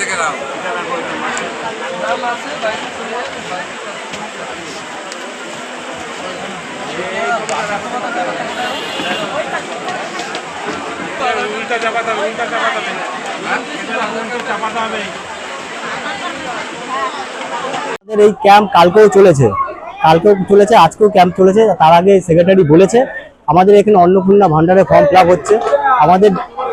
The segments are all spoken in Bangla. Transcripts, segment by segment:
দেখে নাও উল্টা চাপাতে হবে, উল্টা চাপাতে হবে, চাপাতে হবে। আমাদের এই ক্যাম্প কালকেও চলেছে, আজকেও ক্যাম্প চলেছে। তার আগে সেক্রেটারি বলেছে আমাদের এখানে অন্নপূর্ণা ভান্ডারে ফর্ম ফিল আপ হচ্ছে। আমাদের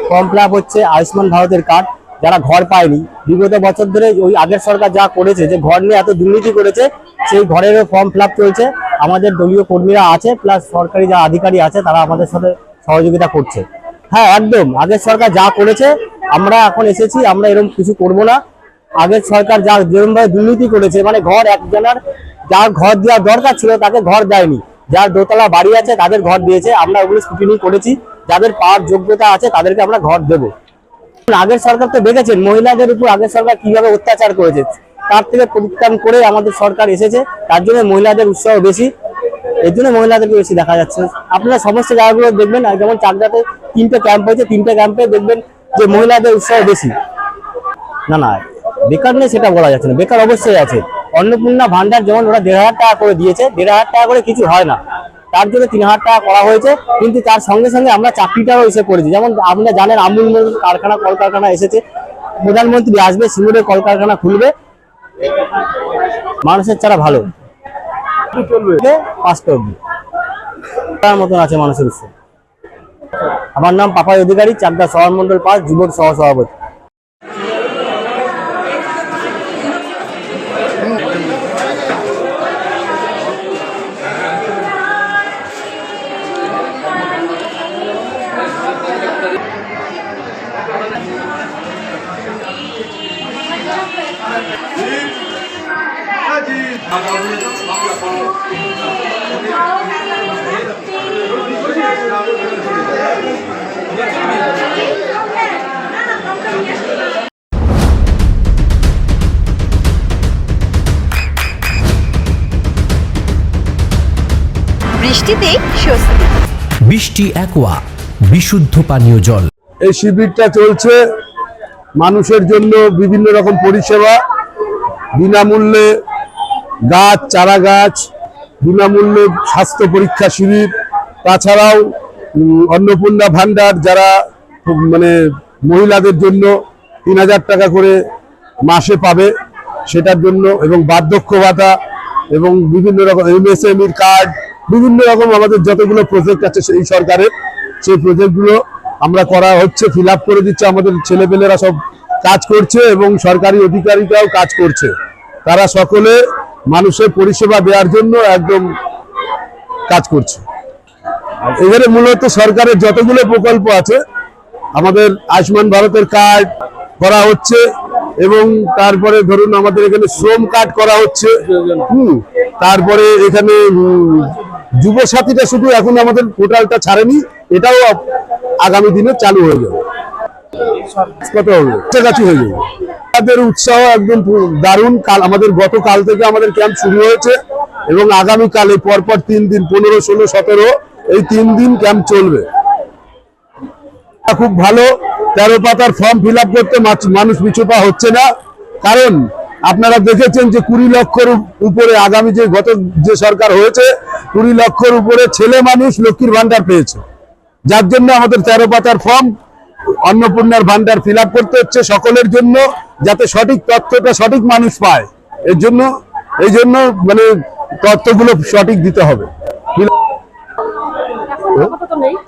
ফর্ম ফিল আপ হচ্ছে আয়ুষ্মান ভারতের কার্ড, যারা ঘর পায়নি বিগত বছর ধরে ওই আগের সরকার যা করেছে, যে ঘর নিয়ে এত দুর্নীতি করেছে, সেই ঘরেরও ফর্ম ফিল আপ চলছে। আমাদের দলীয় কর্মীরা আছে, প্লাস সরকারি যা আধিকারিক আছে তারা আমাদের সাথে সহযোগিতা করছে। হ্যাঁ, একদম আগের সরকার যা করেছে আমরা এখন এসেছি, আমরা এরকম কিছু করব না। আগের সরকার যা যেরকমভাবে দুর্নীতি করেছে, মানে ঘর একজনের যার ঘর দেওয়ার দরকার ছিল তাকে ঘর দেয়নি, যার দোতলা বাড়ি আছে তাদের ঘর দিয়েছে। আমরা ওগুলো স্ক্রুটিনি করেছি, যাদের পাওয়ার যোগ্যতা আছে তাদেরকে আমরা ঘর দেব। আগের সরকার তো দেখেছেন মহিলাদের উপর আগের সরকার কিভাবে অত্যাচার করেছে, তার থেকে পরিত্রাণ করে আমাদের সরকার এসেছে। তার জন্য মহিলাদের উৎসাহ বেশি, এর জন্য মহিলাদেরকে বেশি দেখা যাচ্ছে। আপনারা সমস্ত জায়গাগুলো দেখবেন, যেমন চাকদাতে 3টে ক্যাম্প হয়েছে, 3টে ক্যাম্পে দেখবেন যে মহিলাদের উৎসাহ বেশি। না না, বেকার নেই সেটা বলা যাচ্ছে না, বেকার অবশ্যই আছে। অন্নপূর্ণা ভান্ডার যেমন ওরা 1,500 টাকা করে দিয়েছে, 1,500 টাকা করে কিছু হয় না, তার জন্য 3,000 টাকা করা হয়েছে। কিন্তু তার সঙ্গে সঙ্গে আমরা চাকরিটাও এসে করেছি। যেমন আপনারা জানেন আমুল কারখানা কলকারখানা এসেছে, প্রধানমন্ত্রী আসবে, সিঙ্গুরের কলকারখানা খুলবে, মানুষের চারা ভালো চলবে 5টা অব্দি তার মতন আছে মানুষের উৎসব। আমার নাম পাপাই অধিকারী, চাকদা শহর মন্ডল 5 যুবক সহসভাপতি। বৃষ্টিতেই স্বস্তি। বৃষ্টি অ্যাকোয়া বিশুদ্ধ পানীয় জল। এই শিবিরটা চলছে মানুষের জন্য, বিভিন্ন রকম পরিষেবা, বিনামূল্যে গাছ, চারা গাছ, বিনামূল্যে স্বাস্থ্য পরীক্ষা শিবির, তাছাড়াও অন্নপূর্ণা ভান্ডার যারা মানে মহিলাদের জন্য 3,000 টাকা করে মাসে পাবে সেটার জন্য, এবং বার্ধক্য ভাতা, এবং বিভিন্ন রকম MSMEর কার্ড, বিভিন্ন রকম আমাদের যতগুলো প্রজেক্ট আছে সেই সরকারের, সেই প্রজেক্টগুলো আমরা করা হচ্ছে, ফিল আপ করে দিচ্ছে। আমাদের ছেলেপেলেরা সব কাজ করছে এবং সরকারি অধিকারীরাও কাজ করছে। তারা সকলে মানুষের পরিষেবা দেওয়ার জন্য একদম কাজ করছে। এখানে মূলত সরকারের যতগুলো প্রকল্প আছে, আমাদের আয়ুষ্মান ভারতের কার্ড করা হচ্ছে, এবং তারপরে ধরুন আমাদের এখানে শ্রম কার্ড করা হচ্ছে, তারপরে এখানে যুবসাথীটা শুধু এখন আমাদের পোর্টালটা ছাড়েনি, এটাও আগামী দিনে চালু হয়ে যাবে, কত হবে কাছাকাছি হয়ে যাবে। আমাদের উৎসাহ একদম দারুণ। আমাদের গতকাল থেকে আমাদের ক্যাম্প শুরু হয়েছে, এবং আগামীকালে পরপর 3 দিন 15, 16, 17 এই 3 দিন ক্যাম্প চলবে। খুব ভালো। 13 পাতার ফর্ম ফিল আপ করতে মানুষ পিছুপা হচ্ছে না, কারণ আপনারা দেখেছেন যে 20 লক্ষের উপরে আগামী যে সরকার হয়েছে 20 লক্ষের উপরে ছেলে মানুষ লক্ষ্মীর ভান্ডার পেয়েছে, যার জন্য আমাদের 13 পাতার ফর্ম অন্নপূর্ণার ভান্ডার ফিল আপ করতে হচ্ছে সকলের জন্য, যাতে সঠিক তথ্যটা সঠিক মানুষ পায়। এই জন্য মানে তথ্যগুলো সঠিক দিতে হবে।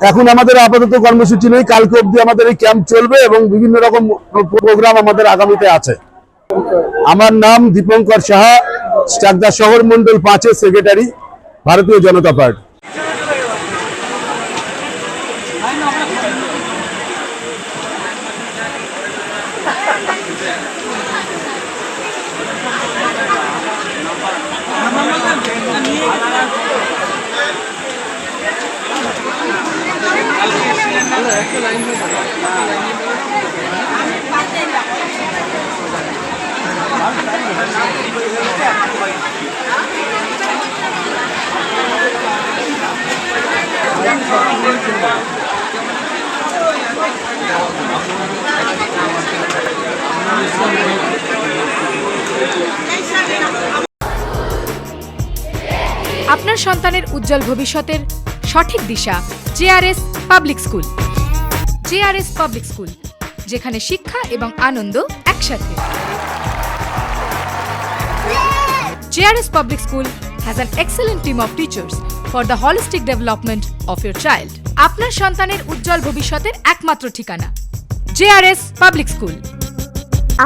এখন আমাদের আপাতত কর্মসূচি নেই, কালকে অবধি আমাদের এই ক্যাম্প চলবে, এবং বিভিন্ন রকম প্রোগ্রাম আমাদের আগামীতে আছে। আমার নাম দীপঙ্কর সাহা, চাকদা শহর মন্ডল 5-এর সেক্রেটারি, ভারতীয় জনতা পার্টি। আপনার সন্তানের উজ্জ্বল ভবিষ্যতের সঠিক দিশা JRS public school. JRS public school, যেখানে শিক্ষা এবং আনন্দ একসাথে। JRS public school has an excellent team of teachers for the holistic development of your child. আপনার সন্তানের উজ্জ্বল ভবিষ্যতের একমাত্র ঠিকানা জেআরএস পাবলিক স্কুল।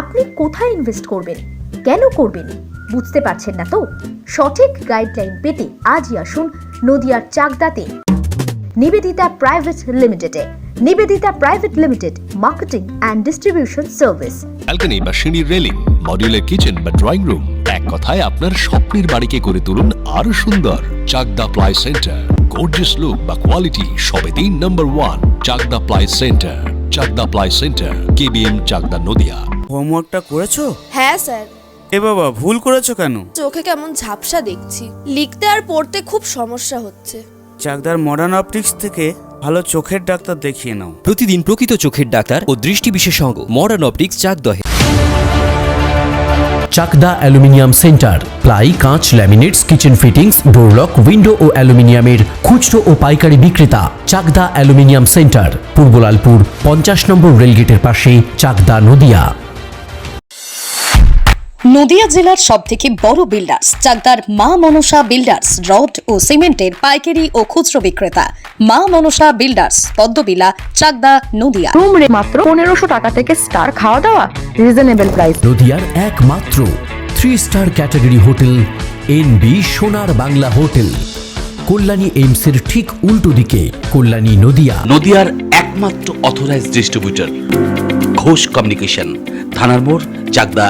আপনি কোথায় ইনভেস্ট করবেন, কেন করবেন বুঝতে পারছেন না তো? সঠিক গাইডলাইন পেতে আজই আসুন নদিয়ার চাকদাতে নিবেদিতা প্রাইভেট লিমিটেডে। Nivedita private limited, marketing and distribution service. Balcony বা সিঁড়ির রেলিং, মডিউলার কিচেন বা ড্রয়িং রুম, এক কথায় আপনার স্বপ্নের বাড়িকে করে তুলুন আরো সুন্দর। Chakdaha ply centre, gorgeous look বা কোয়ালিটি সবে 3 number 1 Chakdaha ply centre. Chakdaha ply centre, KBM, Chakdaha, Nadia. হোমওয়ার্কটা করেছো? হ্যাঁ স্যার। এ বাবা, ভুল করেছো কেন? চোখে কেমন ঝাপসা দেখছি, লিখতে আর পড়তে খুব সমস্যা হচ্ছে। চাকদার মডার্ন অপটিক্স থেকে ভালো চোখের ডাক্তার দেখিয়ে নাও। প্রতিদিন প্রকৃত চোখের ডাক্তার ও দৃষ্টি বিশেষজ্ঞ মডার্ন অপটিক্স চাকদহে। চাকদা অ্যালুমিনিয়াম সেন্টার, প্লাই, কাঁচ, laminates, kitchen fittings, door lock, window ও অ্যালুমিনিয়ামের খুচরো ও পাইকারি বিক্রেতা। চাকদা অ্যালুমিনিয়াম সেন্টার, পূর্ব লালপুর 50 নম্বর রেলগেটের পাশে, চাকদা, নদিয়া। নদিয়া জেলার সবথেকে বড় বিল্ডার্স চাকদার মা মনসা বিল্ডার্স, রড ও সিমেন্টের পাইকারি ও খুচরো বিক্রেতা। মা মনসা বিল্ডার্স, পদ্মবিলা, চাকদা, নদিয়া। রুম রে মাত্র 1500 টাকা থেকে স্টার, খাওয়া দাওয়া রিজনেবল প্রাইস। নদিয়ার একমাত্র 3 স্টার ক্যাটাগরি হোটেল এনবি সোনার বাংলা হোটেল, কল্যাণী এইমসের ঠিক উল্টো দিকে, কল্যাণী, নদিয়া। নদিয়ার একমাত্র অথরাইজড ডিস্ট্রিবিউটর ঘোষ কমিউনিকেশন, থানার মোড়, চাকদা,